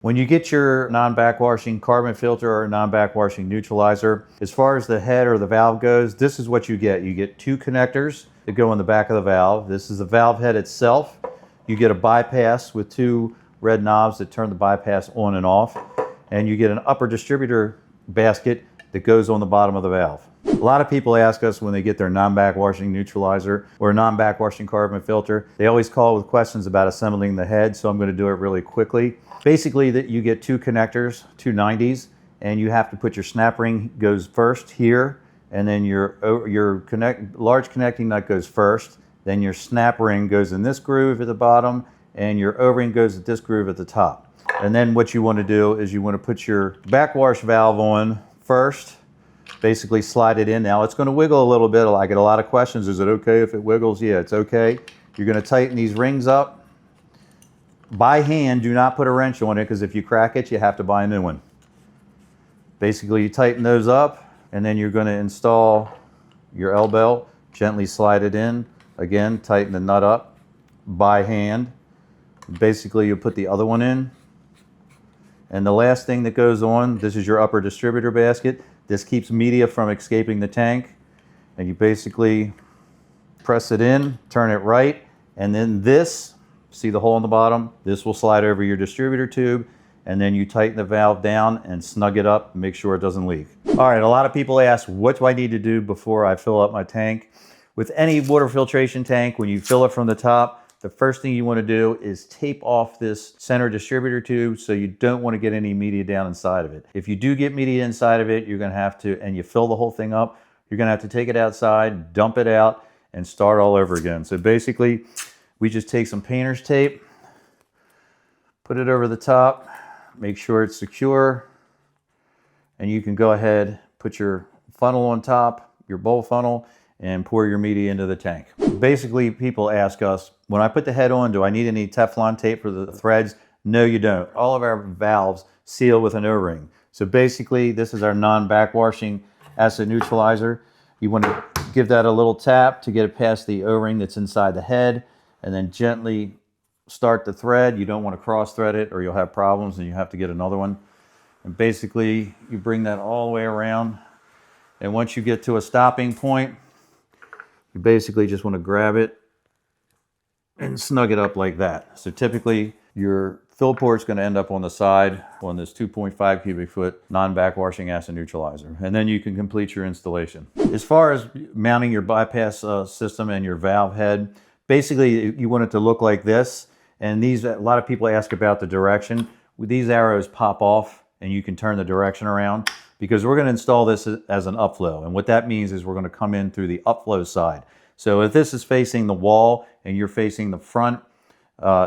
When you get your non-backwashing carbon filter or non-backwashing neutralizer, as far as the head or the valve goes, this is what you get. You get two connectors that go in the back of the valve. This is the valve head itself. You get a bypass with two red knobs that turn the bypass on and off. And you get an upper distributor basket that goes on the bottom of the valve. A lot of people ask us when they get their non-backwashing neutralizer or non-backwashing carbon filter, they always call with questions about assembling the head, so I'm going to do it really quickly. Basically, that you get two connectors, two 90s, and you have to put your snap ring goes first here, and then your large connecting nut goes first, then your snap ring goes in this groove at the bottom, and your O-ring goes at this groove at the top. And then what you want to do is you want to put your backwash valve on first, basically slide it in. Now it's going to wiggle a little bit. I get a lot of questions. Is it okay if it wiggles? Yeah, it's okay. You're going to tighten these rings up. By hand, do not put a wrench on it, because if you crack it, you have to buy a new one. Basically, you tighten those up, and then you're going to install your L-belt, gently slide it in. Again, tighten the nut up by hand. Basically, you put the other one in. And the last thing that goes on, this is your upper distributor basket. This keeps media from escaping the tank. And you basically press it in, turn it right, and then this, see the hole in the bottom? This will slide over your distributor tube, and then you tighten the valve down and snug it up and make sure it doesn't leak. All right, a lot of people ask, what do I need to do before I fill up my tank? With any water filtration tank, when you fill it from the top, the first thing you want to do is tape off this center distributor tube so you don't want to get any media down inside of it. If you do get media inside of it, you're going to have to, and you fill the whole thing up, you're going to have to take it outside, dump it out, and start all over again. So basically, we just take some painter's tape, put it over the top, make sure it's secure, and you can go ahead, put your funnel on top, your bowl funnel, and pour your media into the tank. Basically, people ask us, when I put the head on, do I need any Teflon tape for the threads? No, you don't. All of our valves seal with an O-ring. So basically, this is our non-backwashing acid neutralizer. You want to give that a little tap to get it past the O-ring that's inside the head, and then gently start the thread. You don't want to cross thread it or you'll have problems and you have to get another one. And basically, you bring that all the way around. And once you get to a stopping point, you basically just want to grab it and snug it up like that. So typically your fill port's going to end up on the side on this 2.5 cubic foot non-backwashing acid neutralizer. And then you can complete your installation. As far as mounting your bypass system and your valve head, basically you want it to look like this. And these, a lot of people ask about the direction. These arrows pop off and you can turn the direction around, because we're going to install this as an upflow. And what that means is we're going to come in through the upflow side. So if this is facing the wall and you're facing the front,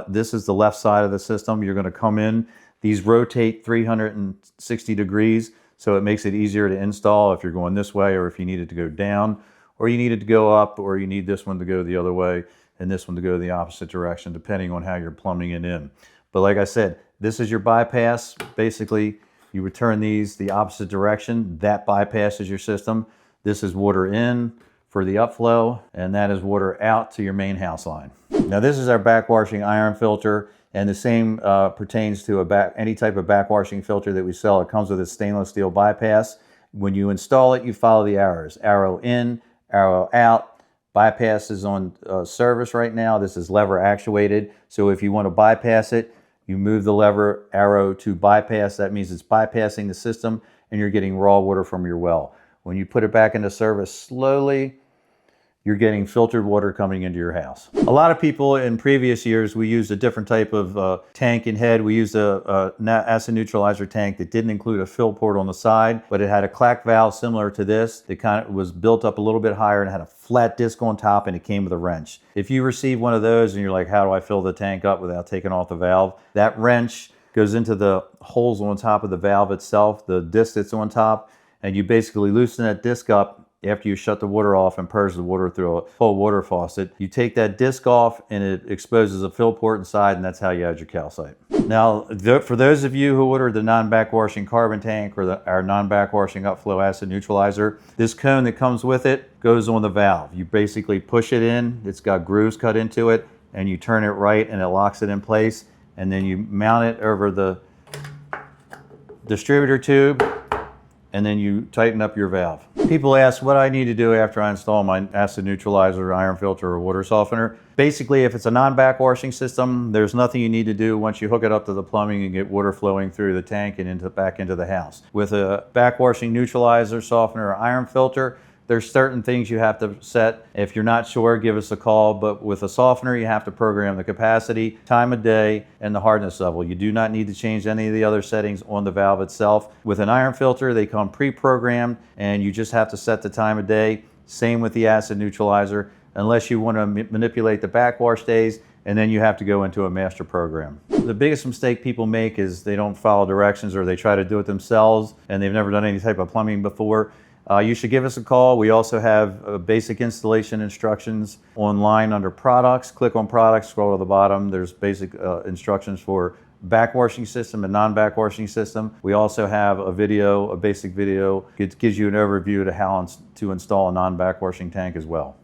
this is the left side of the system. You're going to come in. These rotate 360 degrees, so it makes it easier to install if you're going this way, or if you need it to go down, or you need it to go up, or you need this one to go the other way and this one to go the opposite direction, depending on how you're plumbing it in. But like I said, this is your bypass. Basically, you return these the opposite direction. That bypasses your system. This is water in for the upflow, and that is water out to your main house line. Now this is our backwashing iron filter, and the same pertains to any type of backwashing filter that we sell. It comes with a stainless steel bypass. When you install it, you follow the arrows. Arrow in, arrow out. Bypass is on service right now. This is lever actuated, so if you want to bypass it, you move the lever arrow to bypass. That means it's bypassing the system and you're getting raw water from your well. When you put it back into service slowly, you're getting filtered water coming into your house. A lot of people in previous years, we used a different type of tank and head. We used a acid neutralizer tank that didn't include a fill port on the side, but it had a Clack valve similar to this. That kind of was built up a little bit higher and had a flat disc on top, and it came with a wrench. If you receive one of those and you're like, how do I fill the tank up without taking off the valve? That wrench goes into the holes on top of the valve itself, the disc that's on top, and you basically loosen that disc up after you shut the water off and purge the water through a full water faucet. You take that disc off and it exposes a fill port inside, and that's how you add your calcite. Now, for those of you who ordered the non-backwashing carbon tank or our non-backwashing upflow acid neutralizer, this cone that comes with it goes on the valve. You basically push it in, it's got grooves cut into it, and you turn it right and it locks it in place, and then you mount it over the distributor tube, and then you tighten up your valve. People ask what I need to do after I install my acid neutralizer, iron filter, or water softener. Basically, if it's a non-backwashing system, there's nothing you need to do once you hook it up to the plumbing and get water flowing through the tank and back into the house. With a backwashing neutralizer, softener, or iron filter, there's certain things you have to set. If you're not sure, give us a call. But with a softener, you have to program the capacity, time of day, and the hardness level. You do not need to change any of the other settings on the valve itself. With an iron filter, they come pre-programmed, and you just have to set the time of day. Same with the acid neutralizer, unless you want to manipulate the backwash days, and then you have to go into a master program. The biggest mistake people make is they don't follow directions, or they try to do it themselves, and they've never done any type of plumbing before. You should give us a call. We also have basic installation instructions online under products. Click on products, scroll to the bottom. There's basic instructions for backwashing system and non-backwashing system. We also have a video, a basic video. It gives you an overview to how to install a non-backwashing tank as well.